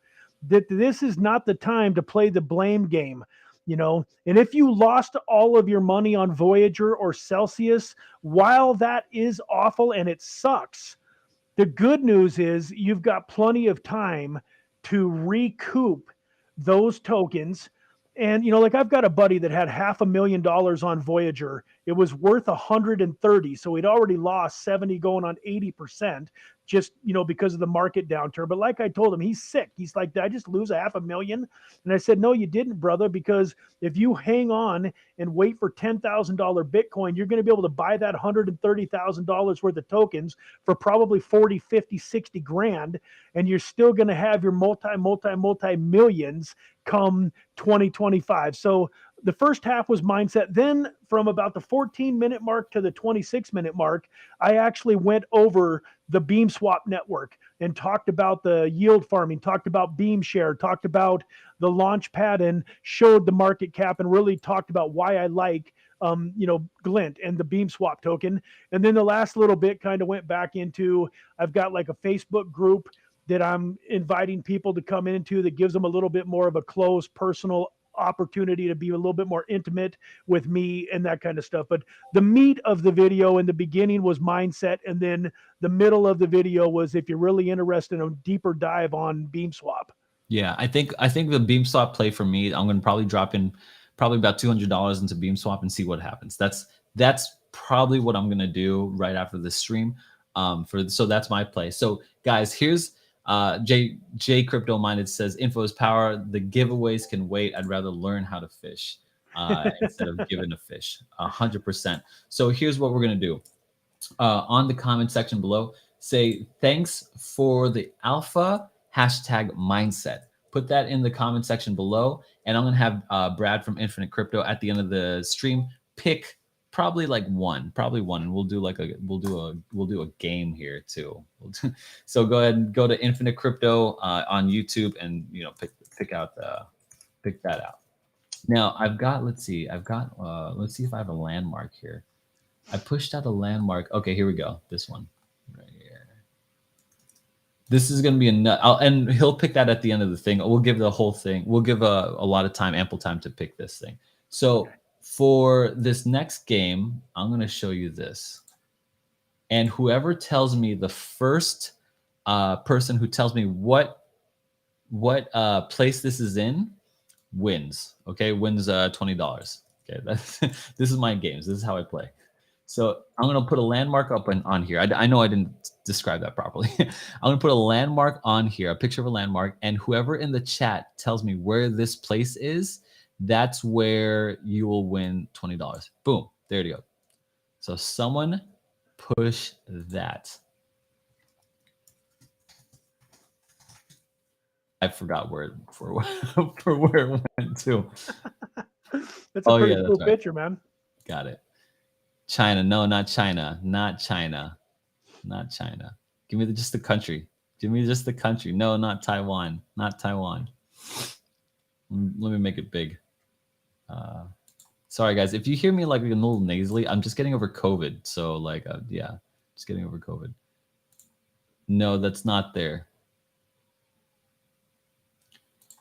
That this is not the time to play the blame game. And if you lost all of your money on Voyager or Celsius, while that is awful and it sucks, the good news is you've got plenty of time to recoup those tokens. And like I've got a buddy that had $500,000 on Voyager. It was worth 130, so he'd already lost 70, going on 80%, just because of the market downturn. But like I told him, he's sick. He's like, "Did I just lose $500,000?" And I said, "No, you didn't, brother, because if you hang on and wait for $10,000 Bitcoin, you're going to be able to buy that $130,000 worth of tokens for probably 40, 50, 60 grand, and you're still going to have your multi millions come 2025." So the first half was mindset. Then from about the 14-minute mark to the 26-minute mark, I actually went over the BeamSwap network and talked about the yield farming, talked about BeamShare, talked about the launch pad, and showed the market cap and really talked about why I like Glint and the BeamSwap token. And then the last little bit kind of went back into, I've got like a Facebook group that I'm inviting people to come into that gives them a little bit more of a close personal opportunity to be a little bit more intimate with me and that kind of stuff. But the meat of the video in the beginning was mindset, and then the middle of the video was if you're really interested in a deeper dive on BeamSwap. Yeah, I think the BeamSwap play for me, I'm going to probably drop in probably about $200 into BeamSwap and see what happens. That's probably what I'm going to do right after this stream. So that's my play. So guys, here's J Crypto Minded says info is power. The giveaways can wait. I'd rather learn how to fish instead of giving a fish. 100%. So here's what we're gonna do. On the comment section below, say thanks for the alpha #mindset. Put that in the comment section below, and I'm gonna have Brad from Infinite Crypto at the end of the stream pick probably one, and we'll do a game here too. So go ahead and go to Infinite Crypto on YouTube, and pick that out. Now let's see if I have a landmark here. I pushed out a landmark. Okay, here we go. This one right here. This is going to be a nut. And he'll pick that at the end of the thing. We'll give the whole thing. We'll give a lot of time, ample time to pick this thing. So for this next game, I'm going to show you this. And whoever tells me the first person who tells me what place this is in wins. Okay, wins $20. Okay, this is my games. This is how I play. So I'm going to put a landmark up on here. I know I didn't describe that properly. I'm going to put a landmark on here, a picture of a landmark, and whoever in the chat tells me where this place is, that's where you will win $20. Boom. There you go. So someone push that. I forgot where it went to. That's a pretty cool picture, man. Got it. China. No, not China. Not China. Not China. Give me just the country. Give me just the country. No, not Taiwan. Not Taiwan. Let me make it big. Sorry, guys. If you hear me like a little nasally, I'm just getting over COVID. So yeah, just getting over COVID. No, that's not there.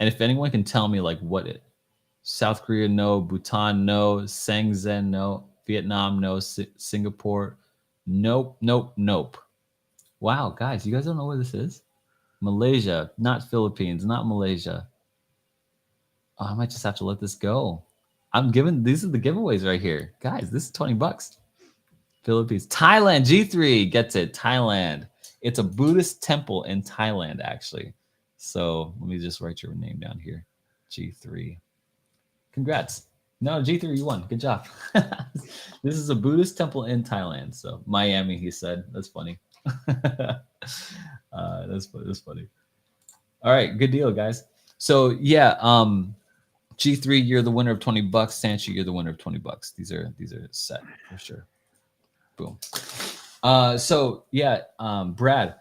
And if anyone can tell me what it, South Korea, no. Bhutan, no. Shenzhen, no. Vietnam, no. Singapore, nope. Wow, guys, you guys don't know where this is? Malaysia, not Philippines, not Malaysia. Oh, I might just have to let this go. These are the giveaways right here. Guys, this is $20. Philippines. Thailand, G3 gets it. Thailand. It's a Buddhist temple in Thailand, actually. So let me just write your name down here. G3. Congrats. No, G3, you won. Good job. This is a Buddhist temple in Thailand. So Miami, he said. That's funny. That's funny. All right, good deal, guys. So yeah, G3, you're the winner of $20. Sanchi, you're the winner of $20. These are set for sure. Boom. So yeah, Brad,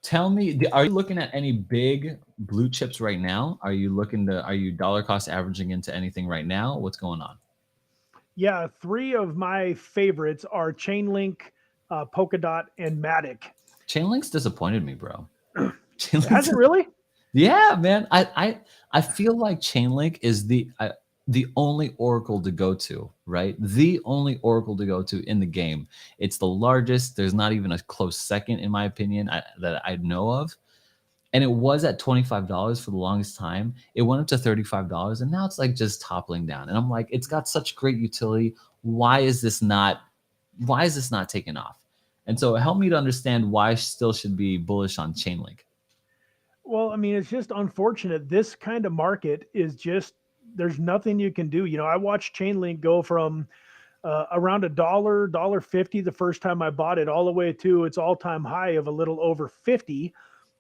tell me, are you looking at any big blue chips right now? Are you dollar cost averaging into anything right now? What's going on? Yeah, 3 of my favorites are Chainlink, Polkadot, and Matic. Chainlink's disappointed me, bro. Has it really? Yeah, man. I feel like Chainlink is the only oracle to go to, right? The only oracle to go to in the game. It's the largest. There's not even a close second, in my opinion, that I know of. And it was at $25 for the longest time. It went up to $35, and now it's just toppling down. And I'm like, it's got such great utility. Why is this not taking off? And so help me to understand why I still should be bullish on Chainlink. Well, I mean, it's just unfortunate. This kind of market is just, there's nothing you can do. I watched Chainlink go from around $1.50 the first time I bought it, all the way to its all-time high of a little over 50.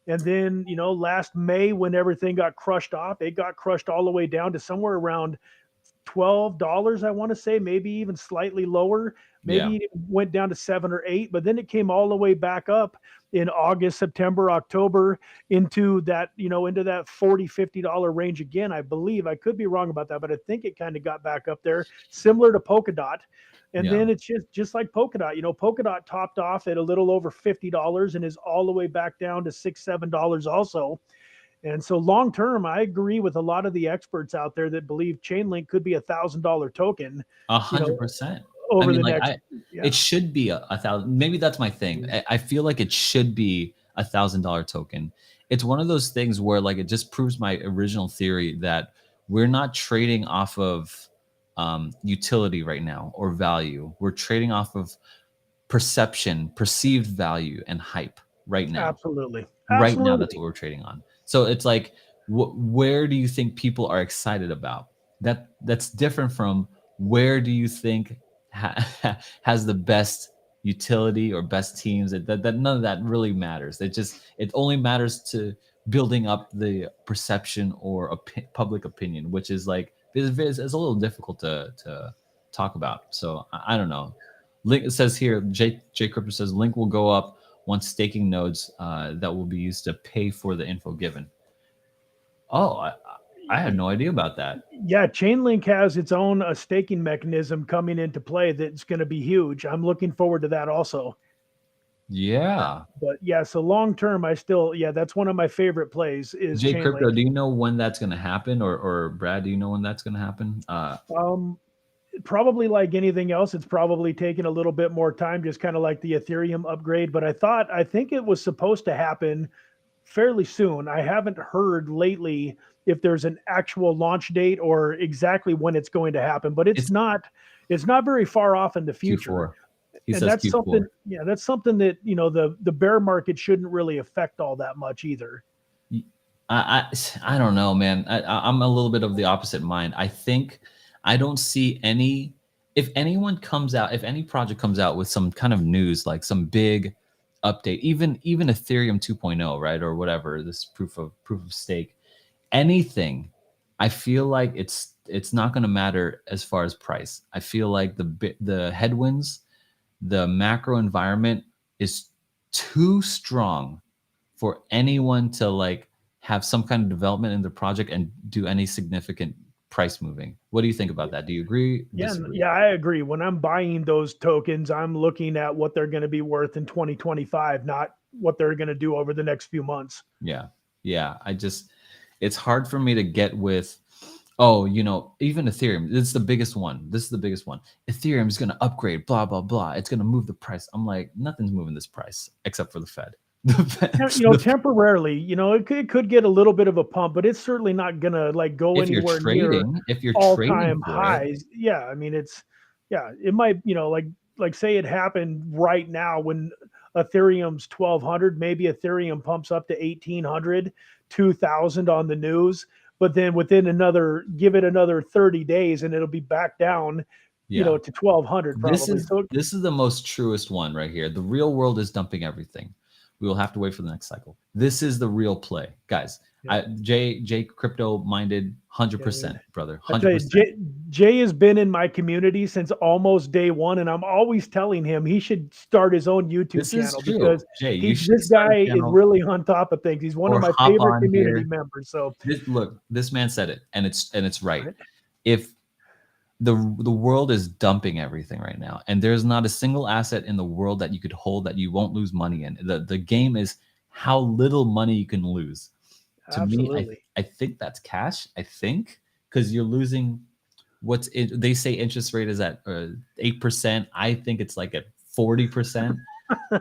And then, last May, when everything got crushed off, it got crushed all the way down to somewhere around $12, I want to say, maybe even slightly lower. Maybe it went down to 7 or 8, but then it came all the way back up in August, September, October into that, into that $40, $50 range again, I believe. I could be wrong about that, but I think it kind of got back up there, similar to Polkadot. And then it's just like Polkadot. Polkadot topped off at a little over $50 and is all the way back down to $6, $7 also. And so long term, I agree with a lot of the experts out there that believe Chainlink could be $1,000 token. 100%. Over the next, it should be a thousand. Maybe that's my thing. I feel like it should be $1,000 token. It's one of those things where it just proves my original theory that we're not trading off of utility right now or value. We're trading off of perception, perceived value, and hype. right now. Absolutely. Right now, that's Absolutely. what we're trading on. So it's like, where do you think people are excited about? That's different from where do you think has the best utility or best teams? That none of that really matters. It only matters to building up the perception or public opinion, which is like it's a little difficult to talk about. So I don't know. Link, it says here, J Crypto says link will go up once staking nodes that will be used to pay for the info given. Oh, I had no idea about that. Yeah, Chainlink has its own staking mechanism coming into play that's going to be huge. I'm looking forward to that also. Yeah. But yeah, so long term, I still, yeah, that's one of my favorite plays is J Crypto, Chainlink. do you know when that's going to happen? Or Brad, do you know when that's going to happen? Um, Probably like anything else, it's probably taken a little bit more time, just kind of like the Ethereum upgrade. But I think it was supposed to happen fairly soon. I haven't heard lately if there's an actual launch date or exactly when it's going to happen, but It's it's not very far off in the future. Q4. He And says that's something, Q4. yeah, that's something that, the bear market shouldn't really affect all that much either. I don't know, man. I'm a little bit of the opposite mind. I think I don't see any. If anyone comes out, if any project comes out with some kind of news, like some big update, even Ethereum 2.0, right, or whatever, this proof of stake, anything, I feel like it's not going to matter as far as price. I feel like the headwinds, the macro environment is too strong for anyone to like have some kind of development in the project and do any significant price moving. What do you think about that? Do you agree? Yeah, Disagree? yeah, I agree. When I'm buying those tokens, I'm looking at what they're going to be worth in 2025, not what they're going to do over the next few months. Yeah. Yeah. It's hard for me to get with, oh, even Ethereum, this is the biggest one. This is the biggest one. Ethereum is going to upgrade, blah, blah, blah. It's going to move the price. I'm like, nothing's moving this price except for the Fed. The Fed, Temporarily, it could get a little bit of a pump, but it's certainly not going to like go anywhere near if you're trading all-time for it, highs. Yeah, I mean yeah, it might, like say it happened right now when Ethereum's 1200, maybe Ethereum pumps up to 1800, 2000 on the news, but then give it another 30 days and it'll be back down, yeah. to 1200 This probably. is So this is the most truest one right here. The real world is dumping everything. We will have to wait for the next cycle. This is the real play, guys. yeah. Jay crypto minded, Yeah, 100%, brother, I tell you, 100%. Jay has been in my community since almost day one, and I'm always telling him he should start his own YouTube This is channel true, because Jay. You should this start guy a is channel really on top of things. He's one of or my hop favorite on community here. members. So, Look, this man said it, and it's right. right? If the world is dumping everything right now, and there's not a single asset in the world that you could hold that you won't lose money in. The game is how little money you can lose. To me, Absolutely. I think that's cash. I think because you're losing they say interest rate is at 8%. I think it's like at 40%.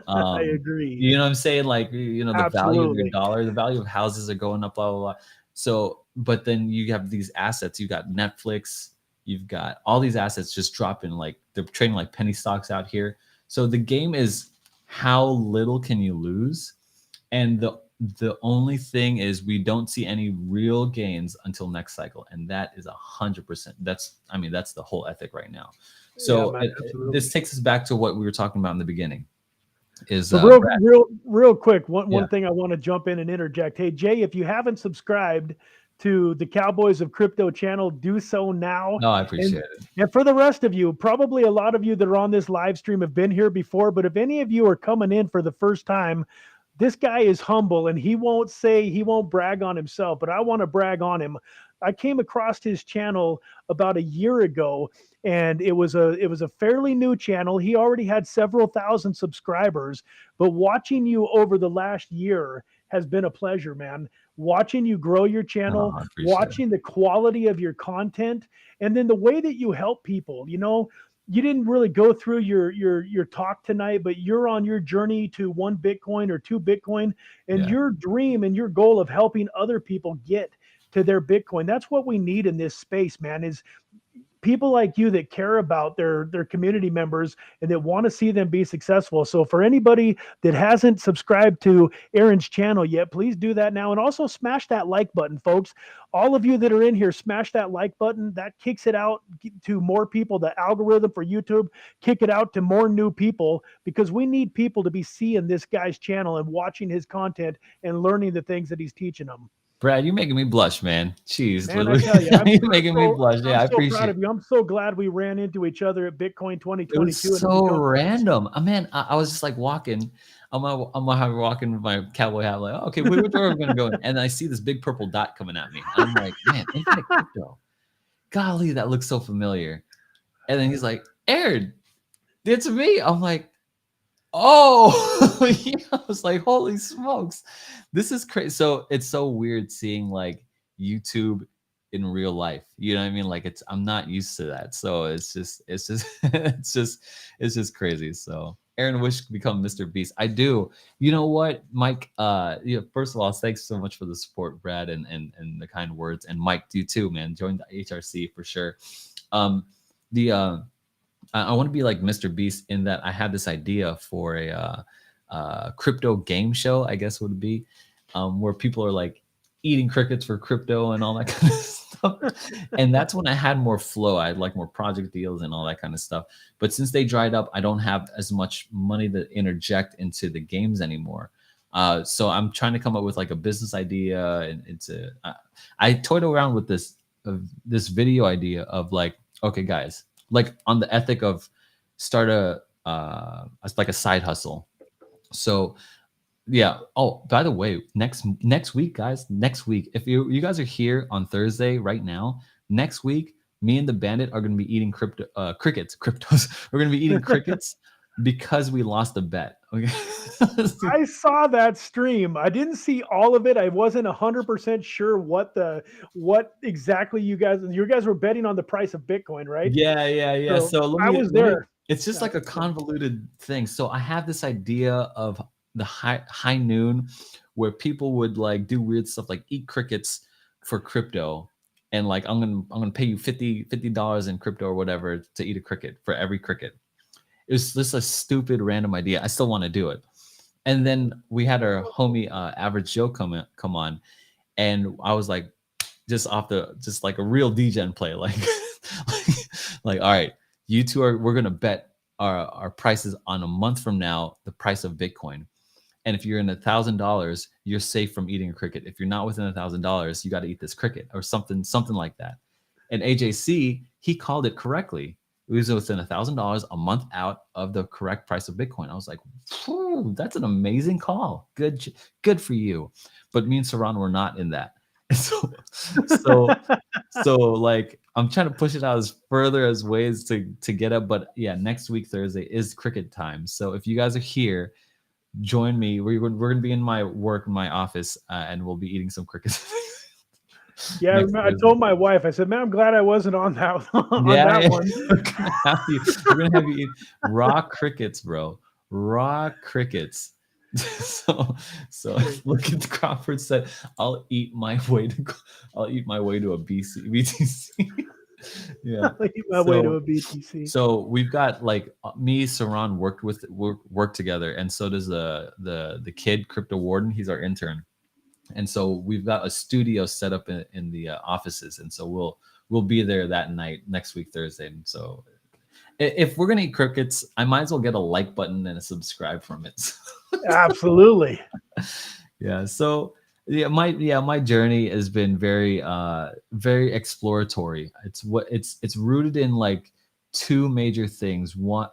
I agree. You know what I'm saying? Like, the value of your Absolutely. dollar, the value of houses are going up, blah, blah, blah. So, but then you have these assets. You got Netflix, you've got all these assets just dropping, like they're trading like penny stocks out here. So the game is how little can you lose? And the only thing is we don't see any real gains until next cycle. And that is 100%. That's the whole ethic right now. Yeah, So man. Absolutely. this takes us back to what we were talking about in the beginning is So Brad. real quick, one Yeah. thing I want to jump in and interject. Hey Jay, if you haven't subscribed to the Cowboys of Crypto channel, do so now. No, I And appreciate it. and for the rest of you, probably a lot of you that are on this live stream have been here before, but if any of you are coming in for the first time, this guy is humble and he won't brag on himself, but I want to brag on him. I came across his channel about a year ago and it was a fairly new channel. He already had several thousand subscribers, but watching you over the last year has been a pleasure, man. Watching you grow your channel, I appreciate it. watching the quality of your content, and then the way that you help people. You didn't really go through your talk tonight, but you're on your journey to 1 Bitcoin or 2 Bitcoin, and Yeah. your dream and your goal of helping other people get to their Bitcoin. That's what we need in this space, man. Is people like you that care about their community members and that want to see them be successful. So for anybody that hasn't subscribed to Aaron's channel yet, please do that now. And also smash that like button, folks. All of you that are in here, smash that like button. That kicks it out to more people. The algorithm for YouTube, kick it out to more new people, because we need people to be seeing this guy's channel and watching his content and learning the things that he's teaching them. Brad, you're making me blush, man. Jeez, Man, I tell you, you're making me blush. Yeah, I I'm so appreciate proud it. of you. I'm so glad we ran into each other at Bitcoin It was 2022. so random. Man, I was just like walking. I'm walking with my cowboy hat, like, oh, okay, which door are we gonna go in? And I see this big purple dot coming at me. I'm like, man, Infinite Crypto. Golly, that looks so familiar. And then he's like, Aaron, it's me. I'm like, oh, yeah. I was like, holy smokes, this is crazy. So it's so weird seeing like YouTube in real life. You know what I mean? Like I'm not used to that. So it's just it's just crazy. So Aaron wish to become Mr. Beast. I do. You know what, Mike? First of all, thanks so much for the support, Brad, and the kind words. And Mike, you too, man. Join the HRC for sure. I want to be like Mr. Beast in that I had this idea for a crypto game show, I guess would be, where people are like eating crickets for crypto and all that kind of stuff. And that's when I had more flow. I had like more project deals and all that kind of stuff. But since they dried up, I don't have as much money to interject into the games anymore. So I'm trying to come up with like a business idea, and I toyed around with this video idea of like, okay, guys, like on the ethic of start like a side hustle. So yeah. Oh, by the way, next week, guys, if you guys are here on Thursday right now, next week, me and the Bandit are going to be eating crickets. We're going to be eating crickets because we lost a bet. Okay. I saw that stream. I didn't see all of it. I wasn't 100% sure what exactly you guys were betting on the price of Bitcoin, right? Yeah. So I was there. It's just like a convoluted thing. So I have this idea of the high noon where people would like do weird stuff like eat crickets for crypto, and like I'm gonna pay you $50 in crypto or whatever to eat a cricket for every cricket. It was just a stupid random idea. I still want to do it. And then we had our homie Average Joe come on, and I was like, just like a real degen play, like like all right, you two we're gonna bet our prices on a month from now the price of Bitcoin. And if you're in $1,000, you're safe from eating a cricket. If you're not within $1,000, you got to eat this cricket or something like that. And AJC, he called it correctly. It was within $1,000 a month out of the correct price of Bitcoin. I was like, that's an amazing call. Good for you. But me and Saran were not in that. So like I'm trying to push it out as further as ways to get up. But yeah, next week Thursday is cricket time. So if you guys are here, join me. We're going to be in my office, and we'll be eating some crickets. Yeah, I told my wife, I said, man, I'm glad I wasn't on that one. We're gonna have you eat raw crickets, bro. Raw crickets. So look at the Crawford said, I'll eat my way to a BTC. Yeah, way to a BTC. So we've got like me, Saran work together, and so does the kid Crypto Warden. He's our intern, and so we've got a studio set up in the offices, and so we'll be there that night next week Thursday. And so if we're gonna eat crickets, I might as well get a like button and a subscribe from it. Absolutely. Yeah. So. My journey has been very exploratory. It's rooted in like two major things. One,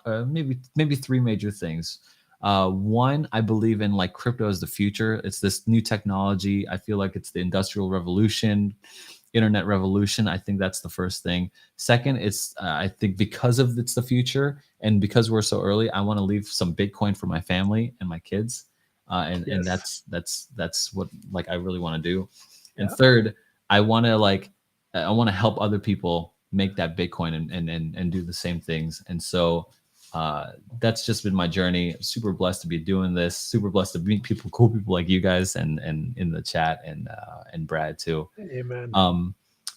maybe three major things. One, I believe in like crypto as the future. It's this new technology. I feel like it's the industrial revolution, internet revolution. I think that's the first thing. Second, it's I think because of it's the future and because we're so early, I want to leave some Bitcoin for my family and my kids. And that's what like I really want to do. And third, I want to help other people make that Bitcoin and do the same things. And so that's just been my journey. I'm super blessed to be doing this. Super blessed to meet cool people like you guys and in the chat and Brad too. Amen.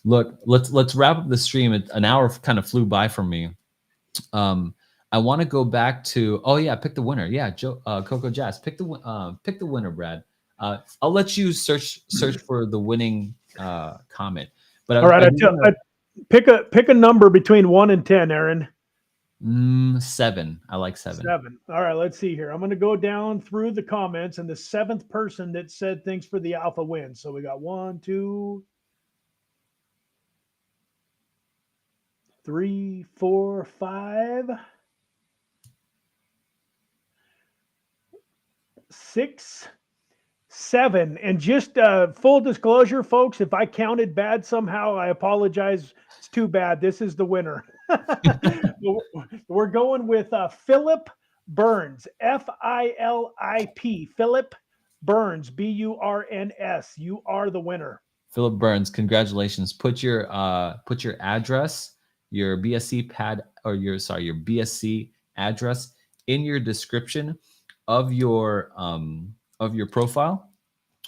Look, let's wrap up the stream. An hour kind of flew by for me. I want to go back to, oh yeah, pick the winner. Yeah, Joe, Coco Jazz, pick the winner, Brad. I'll let you search for the winning comment. But All right, I do wanna, pick a number between 1 and 10, Aaron. 7. I like 7. 7. All right, let's see here. I'm going to go down through the comments, and the 7th person that said thanks for the alpha wins. So we got 1, 2, 3, 4, 5, 6, 7. And just full disclosure, folks, if I counted bad somehow, I apologize. It's too bad. This is the winner. We're going with Philip Burns, Philip, Philip Burns, Burns. You are the winner. Philip Burns, congratulations. Put your address, your BSC pad, or your BSC address in your description of your profile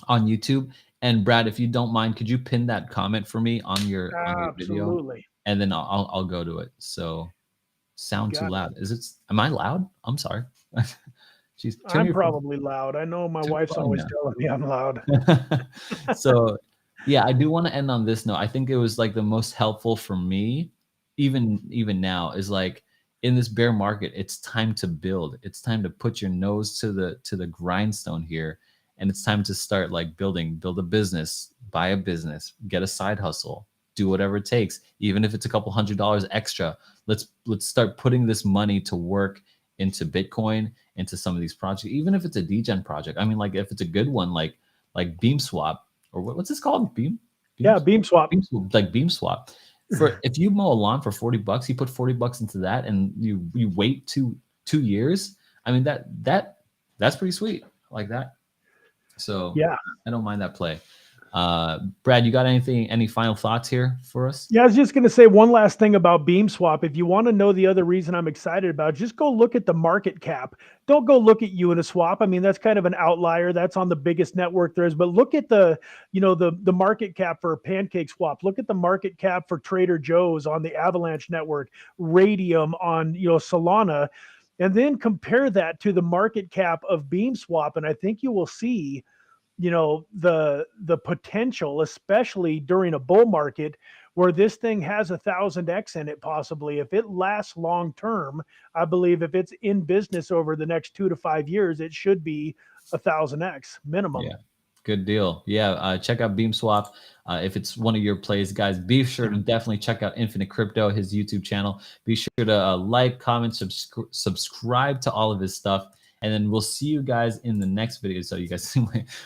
on YouTube. And Brad, if you don't mind, could you pin that comment for me on your video? Absolutely. And then I'll go to it. So sound too loud. Am I loud? I'm sorry. Jeez, I'm probably loud. I know my wife's always telling me I'm loud. So yeah, I do want to end on this note. I think it was like the most helpful for me, even now, is like in this bear market, it's time to build. It's time to put your nose to the grindstone here. And it's time to start like build a business, buy a business, get a side hustle, do whatever it takes, even if it's a couple $100 extra. Let's start putting this money to work into Bitcoin, into some of these projects, even if it's a degen project. I mean, like if it's a good one, like BeamSwap, or what's this called? BeamSwap. Like BeamSwap. For if you mow a lawn for $40, you put $40 into that, and you wait 2 years. I mean that's pretty sweet. I like that. So yeah, I don't mind that play. Brad, you got any final thoughts here for us? Yeah, I was just going to say one last thing about BeamSwap. If you want to know the other reason I'm excited about it, just go look at the market cap. Don't go look at Uniswap. I mean, that's kind of an outlier. That's on the biggest network there is. But look at the market cap for PancakeSwap. Look at the market cap for Trader Joe's on the Avalanche network, Radium on Solana, and then compare that to the market cap of BeamSwap, and I think you will see the potential, especially during a bull market where this thing has 1,000x in it, possibly. If it lasts long term, I believe if it's in business over the next 2 to 5 years, it should be 1,000x minimum. Yeah, good deal. Yeah, check out BeamSwap. If it's one of your plays, guys, be sure to definitely check out Infinite Crypto, his YouTube channel. Be sure to like, comment, subscribe to all of his stuff. And then we'll see you guys in the next video. So you guys,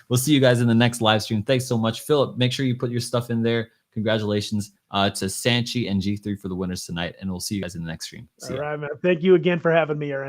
we'll see you guys in the next live stream. Thanks so much, Philip. Make sure you put your stuff in there. Congratulations to Sanchi and G3 for the winners tonight. And we'll see you guys in the next stream. All right, man. Thank you again for having me, Aaron.